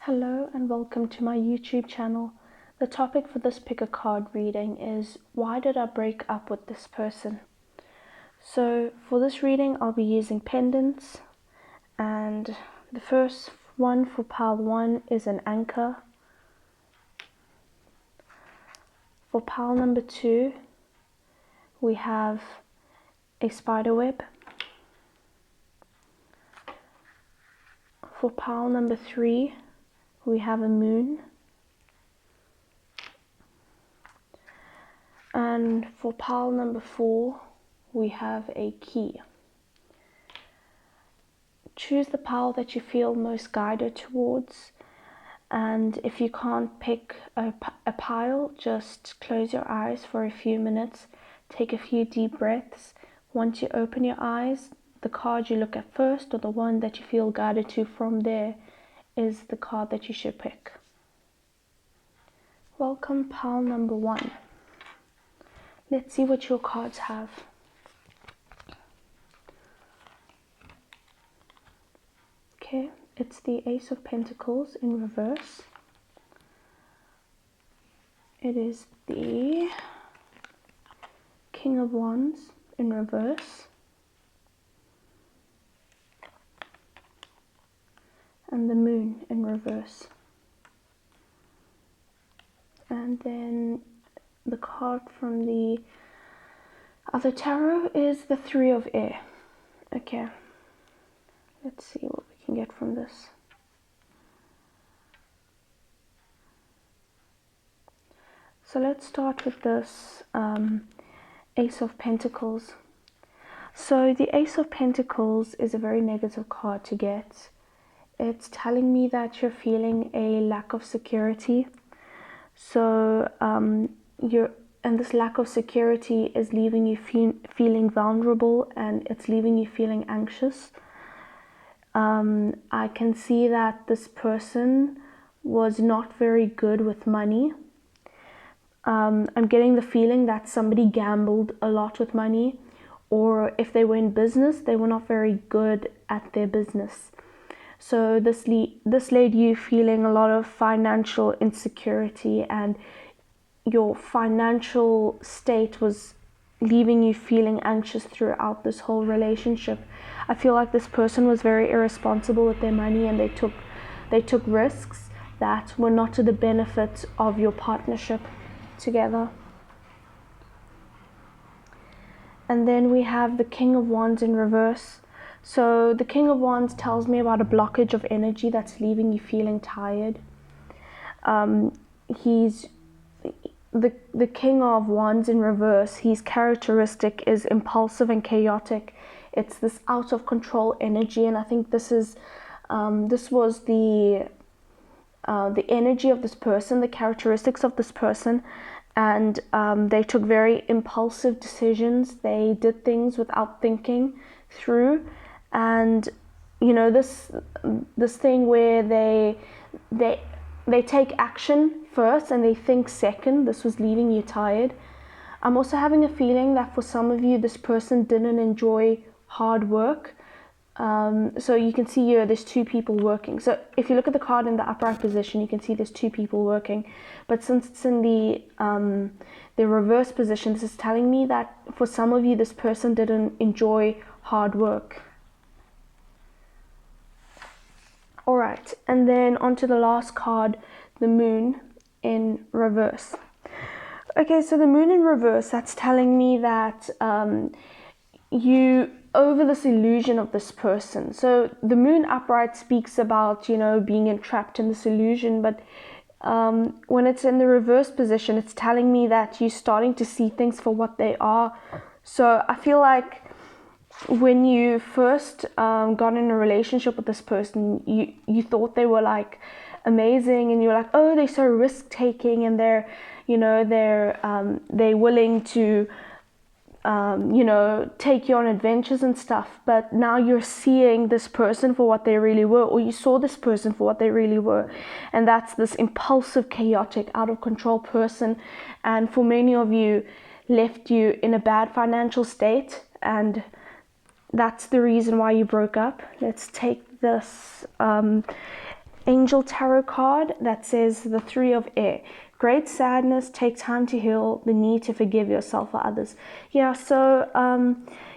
Hello and welcome to my YouTube channel. The topic for this pick a card reading is why did I break up with this person? So for this reading I'll be using pendants, and the first one for pile 1 is an anchor. For pile number 2 we have a spider web. For pile number 3 we have a moon. And for pile number 4 we have a key. Choose the pile that you feel most guided towards, and if you can't pick a pile, just close your eyes for a few minutes, take a few deep breaths. Once you open your eyes, the card you look at first, or the one that you feel guided to from there, is the card that you should pick. Welcome pile number 1. Let's see what your cards have. Okay, it's the Ace of Pentacles in reverse. It is the King of Wands in reverse. And the Moon in reverse. And then the card from the other tarot is the Three of Air. Okay, let's see what we can get from this. So let's start with this Ace of Pentacles. So the Ace of Pentacles is a very negative card to get. It's telling me that you're feeling a lack of security. So and this lack of security is leaving you feeling vulnerable, and it's leaving you feeling anxious. I can see that this person was not very good with money. I'm getting the feeling that somebody gambled a lot with money, or if they were in business, they were not very good at their business. So this led you feeling a lot of financial insecurity, and your financial state was leaving you feeling anxious throughout this whole relationship. I feel like this person was very irresponsible with their money, and they took risks that were not to the benefit of your partnership together. And then we have the King of Wands in reverse. So the King of Wands tells me about a blockage of energy that's leaving you feeling tired. He's the King of Wands in reverse. His characteristic is impulsive and chaotic. It's this out of control energy, and I think this was the energy of this person, the characteristics of this person. And they took very impulsive decisions. They did things without thinking through. And you know, this thing where they take action first and they think second, this was leaving you tired. I'm also having a feeling that for some of you, this person didn't enjoy hard work. So you can see here there's two people working. So if you look at the card in the upright position, you can see there's two people working. But since it's in the reverse position, this is telling me that for some of you, this person didn't enjoy hard work. Alright, and then on to the last card, the Moon in reverse. Okay, so the Moon in reverse, that's telling me that you over this illusion of this person. So the Moon upright speaks about, you know, being entrapped in this illusion, but when it's in the reverse position, it's telling me that you're starting to see things for what they are. So I feel like when you first got in a relationship with this person, you thought they were like amazing, and you're like, oh, they're so risk taking, and they're willing to take you on adventures and stuff. But now you're seeing this person for what they really were, or you saw this person for what they really were, and that's this impulsive, chaotic, out of control person. And for many of you, left you in a bad financial state, and that's the reason why you broke up. Let's take this Angel Tarot card that says the Three of Air. Great sadness, take time to heal, the need to forgive yourself or others. Yeah, so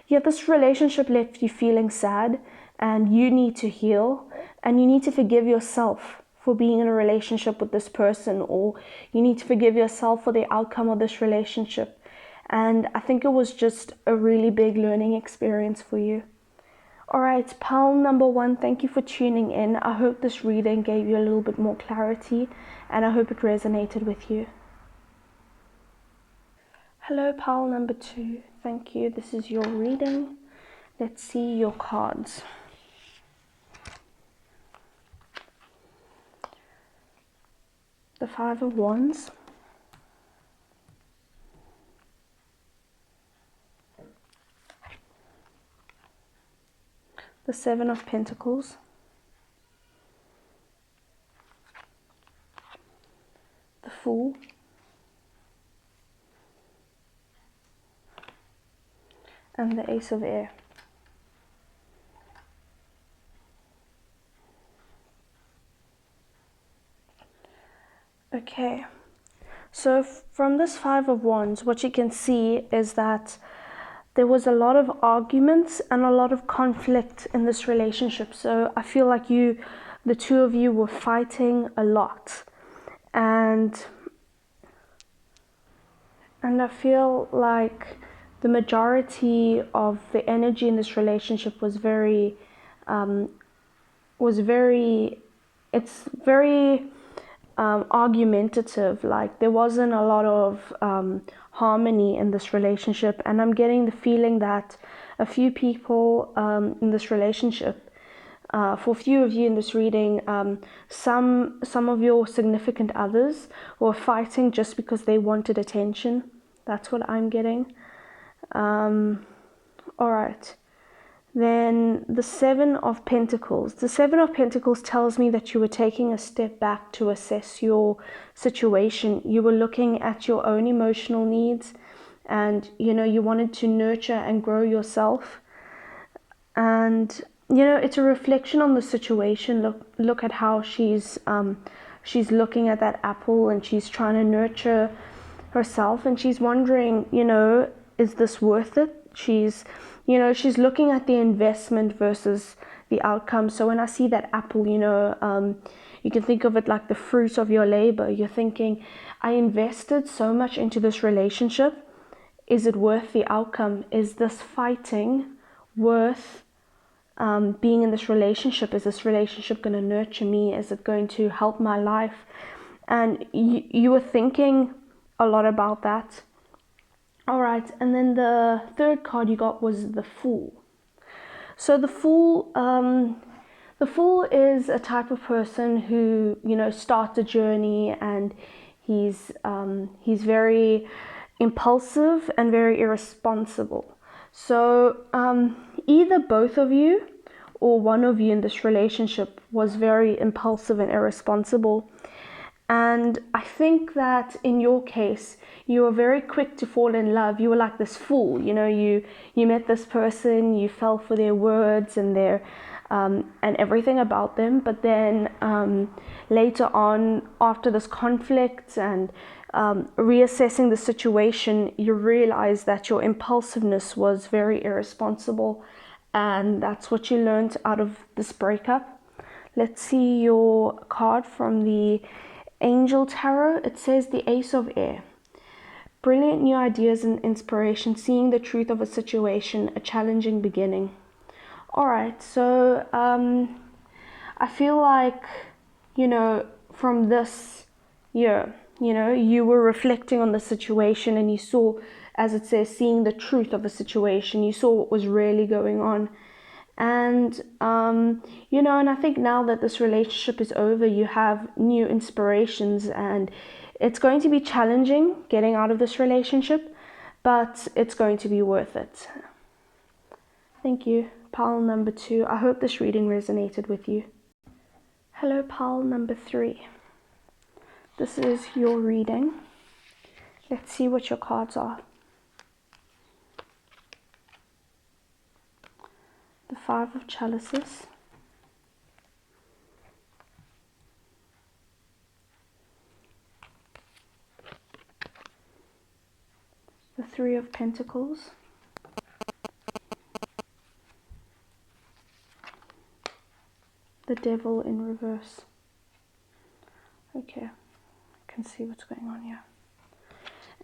this relationship left you feeling sad, and you need to heal, and you need to forgive yourself for being in a relationship with this person, or you need to forgive yourself for the outcome of this relationship. And I think it was just a really big learning experience for you. Alright, pile number 1, thank you for tuning in. I hope this reading gave you a little bit more clarity, and I hope it resonated with you. Hello, pile number 2, thank you. This is your reading. Let's see your cards. The Five of Wands. The Seven of Pentacles. The Fool. And the Ace of Air. Okay, so from this Five of Wands, what you can see is that there was a lot of arguments and a lot of conflict in this relationship. So I feel like the two of you were fighting a lot. And I feel like the majority of the energy in this relationship was very argumentative. Like there wasn't a lot of harmony in this relationship, and I'm getting the feeling that a few people in this relationship, for a few of you in this reading, some of your significant others were fighting just because they wanted attention. That's what I'm getting. All right. Then the Seven of Pentacles. The Seven of Pentacles tells me that you were taking a step back to assess your situation. You were looking at your own emotional needs, and you wanted to nurture and grow yourself. And it's a reflection on the situation. Look at how she's looking at that apple, and she's trying to nurture herself, and she's wondering, is this worth it? She's looking at the investment versus the outcome. So when I see that apple, you can think of it like the fruit of your labor. You're thinking, I invested so much into this relationship. Is it worth the outcome? Is this fighting worth being in this relationship? Is this relationship going to nurture me? Is it going to help my life? And you were thinking a lot about that. All right, and then the third card you got was the Fool. So the Fool is a type of person who starts a journey, and he's very impulsive and very irresponsible. So either both of you or one of you in this relationship was very impulsive and irresponsible. And I think that in your case, you were very quick to fall in love. You were like this fool, you met this person, you fell for their words and their and everything about them. But then later on, after this conflict and reassessing the situation, you realize that your impulsiveness was very irresponsible, and that's what you learned out of this breakup. Let's see your card from the Angel Tarot. It says the Ace of Air. Brilliant new ideas and inspiration, seeing the truth of a situation, a challenging beginning. Alright, so I feel like, from this year, you were reflecting on the situation, and you saw, as it says, seeing the truth of the situation. You saw what was really going on. And, and I think now that this relationship is over, you have new inspirations, and it's going to be challenging getting out of this relationship, but it's going to be worth it. Thank you. Pile number 2. I hope this reading resonated with you. Hello, pile number 3. This is your reading. Let's see what your cards are. The Five of Chalices. Three of Pentacles. The Devil in reverse. Okay, I can see what's going on here.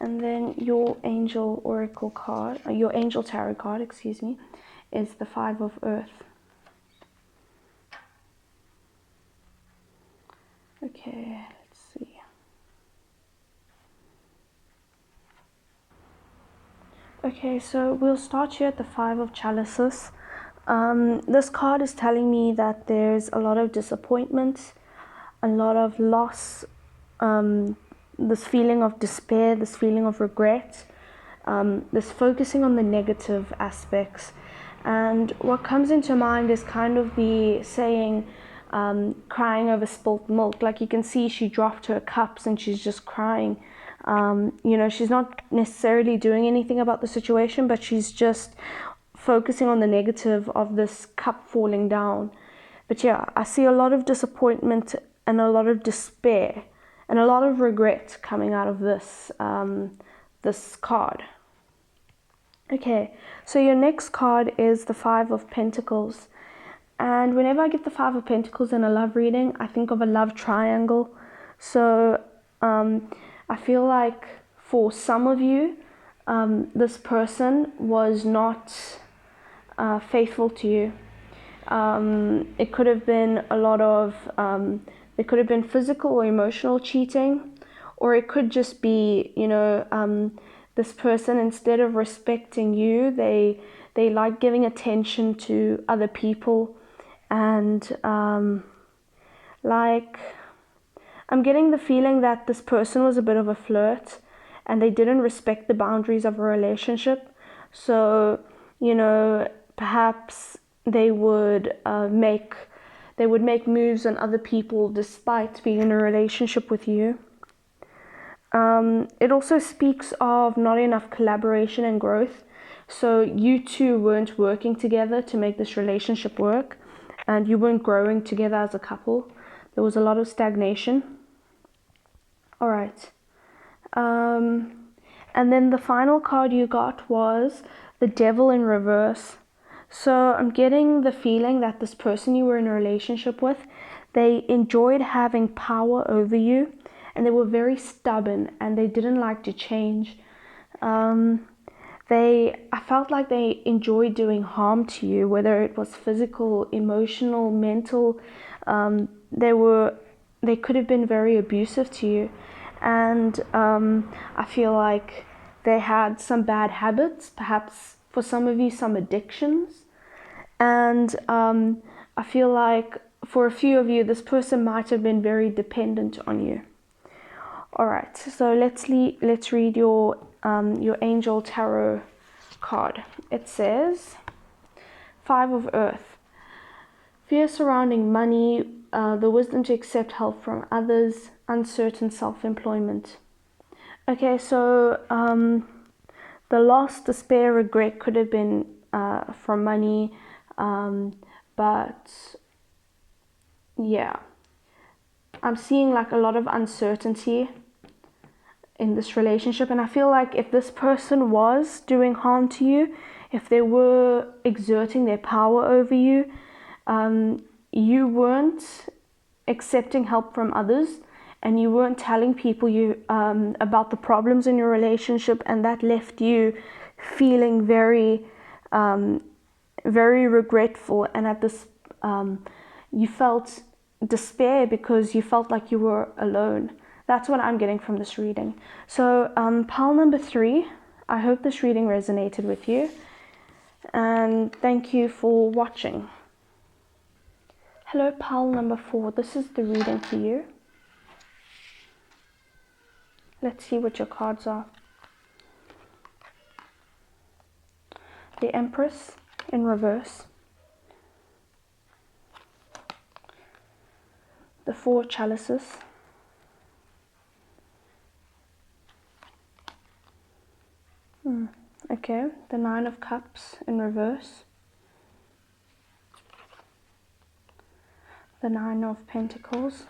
And then your Angel Oracle card, your Angel Tarot card, excuse me, is the Five of Earth. Okay, let's see. Okay, so we'll start here at the Five of Chalices. This card is telling me that there's a lot of disappointment, a lot of loss, this feeling of despair, this feeling of regret, this focusing on the negative aspects. And what comes into mind is kind of the saying, crying over spilt milk. Like you can see she dropped her cups and she's just crying. You know, she's not necessarily doing anything about the situation, but she's just focusing on the negative of this cup falling down. But yeah, I see a lot of disappointment and a lot of despair and a lot of regret coming out of this this card. Okay, so your next card is the Five of Pentacles. And whenever I get the Five of Pentacles in a love reading, I think of a love triangle. So I feel like for some of you, this person was not faithful to you. It could have been a lot of, it could have been physical or emotional cheating, or it could just be, you know, this person, instead of respecting you, they like giving attention to other people, and like, I'm getting the feeling that this person was a bit of a flirt and they didn't respect the boundaries of a relationship. So, you know, perhaps they would make moves on other people despite being in a relationship with you. It also speaks of not enough collaboration and growth. So you two weren't working together to make this relationship work, and you weren't growing together as a couple. There was a lot of stagnation. All right. And then the final card you got was the Devil in reverse. So I'm getting the feeling that this person you were in a relationship with, they enjoyed having power over you, and they were very stubborn and they didn't like to change. I felt like they enjoyed doing harm to you, whether it was physical, emotional, mental. They could have been very abusive to you, and I feel like they had some bad habits, perhaps for some of you some addictions, and I feel like for a few of you this person might have been very dependent on you. All right, so let's read your Angel Tarot card. It says, Five of Earth. Fear surrounding money, the wisdom to accept help from others, uncertain self-employment. Okay, so the loss, despair, regret could have been from money, but yeah, I'm seeing like a lot of uncertainty in this relationship, and I feel like if this person was doing harm to you, if they were exerting their power over you, you weren't accepting help from others, and you weren't telling people about the problems in your relationship, and that left you feeling very very regretful, and at this you felt despair because you felt like you were alone. That's what I'm getting from this reading. So pile number 3, I hope this reading resonated with you, and thank you for watching. Hello, pile number 4, this is the reading for you. Let's see what your cards are. The Empress in reverse. The Four Chalices. Okay, the Nine of Cups in reverse. The Nine of Pentacles.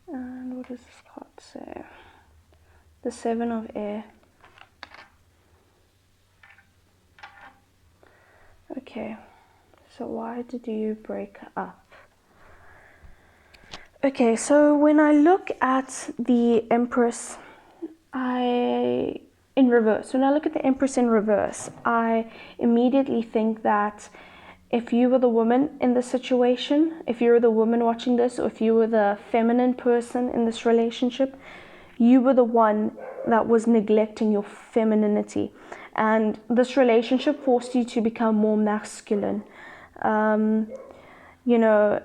And what does this card So the 7 of air. Okay, so why did you break up? Okay, so when I look at the Empress, in reverse, when I look at the Empress in reverse, I immediately think that if you were the woman in this situation, if you were the woman watching this, or if you were the feminine person in this relationship, you were the one that was neglecting your femininity. And this relationship forced you to become more masculine. You know,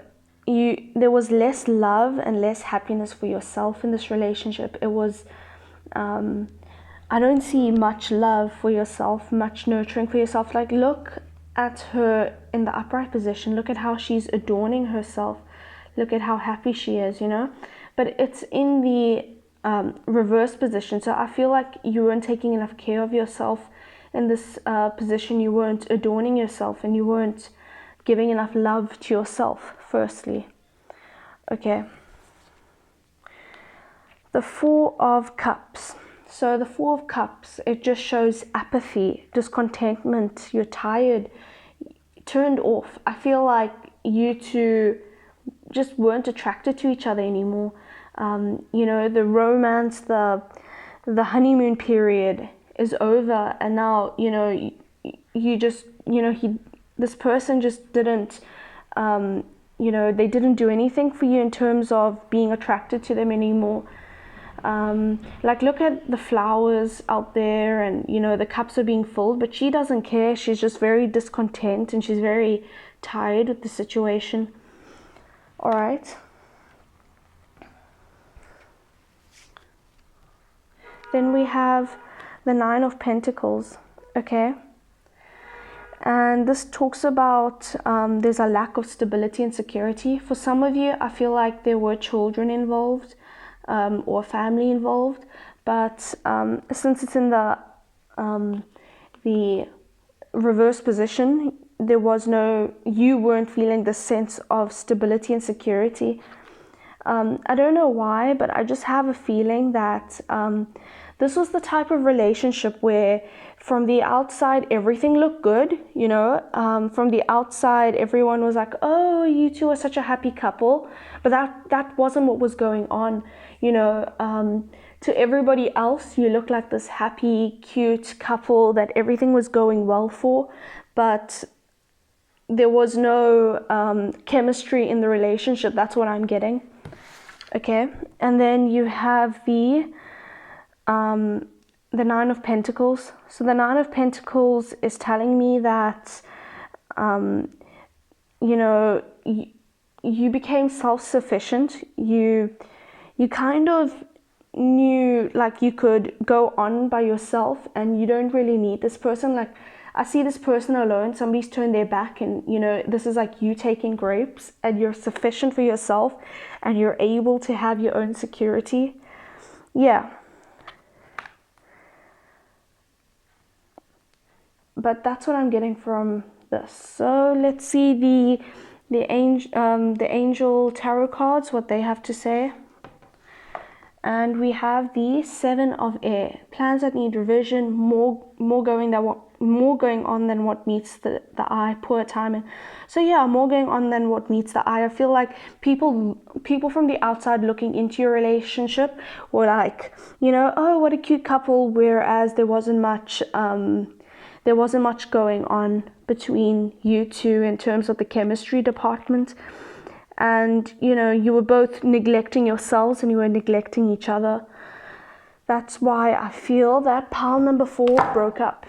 there was less love and less happiness for yourself in this relationship. It was, I don't see much love for yourself, much nurturing for yourself. Like, look at her in the upright position. Look at how she's adorning herself. Look at how happy she is, you know. But it's in the reverse position. So I feel like you weren't taking enough care of yourself in this position. You weren't adorning yourself, and you weren't giving enough love to yourself, firstly. Okay. The 4 of Cups. So the 4 of Cups, it just shows apathy, discontentment. You're tired, turned off. I feel like you two just weren't attracted to each other anymore. You know, the romance, the honeymoon period is over, and now, you know, you just, you know, this person just didn't, you know, they didn't do anything for you in terms of being attracted to them anymore. Like, look at the flowers out there, and, you know, the cups are being filled, but she doesn't care. She's just very discontent, and she's very tired with the situation. All right. Then we have the 9 of Pentacles. Okay. And this talks about there's a lack of stability and security. For some of you, I feel like there were children involved, or family involved. But since it's in the reverse position, there was you weren't feeling the sense of stability and security. I don't know why, but I just have a feeling that this was the type of relationship where from the outside everything looked good, you know. From the outside everyone was like, oh, you two are such a happy couple, but that wasn't what was going on, you know. To everybody else you looked like this happy, cute couple that everything was going well for, but there was no chemistry in the relationship. That's what I'm getting. Okay, and then you have the 9 of Pentacles. So the 9 of Pentacles is telling me that, you know, you became self-sufficient. You kind of knew, like, you could go on by yourself, and you don't really need this person. Like, I see this person alone, somebody's turned their back, and, you know, this is like you taking grapes, and you're sufficient for yourself, and you're able to have your own security. Yeah. But that's what I'm getting from this. So let's see the angel tarot cards, what they have to say. And we have the 7 of Air. Plans that need revision, more going on than what meets the eye. Poor timing. So yeah, more going on than what meets the eye. I feel like people from the outside looking into your relationship were like, you know, oh, what a cute couple, whereas there wasn't much going on between you two in terms of the chemistry department. And, you know, you were both neglecting yourselves, and you were neglecting each other. That's why I feel that pile number 4 broke up.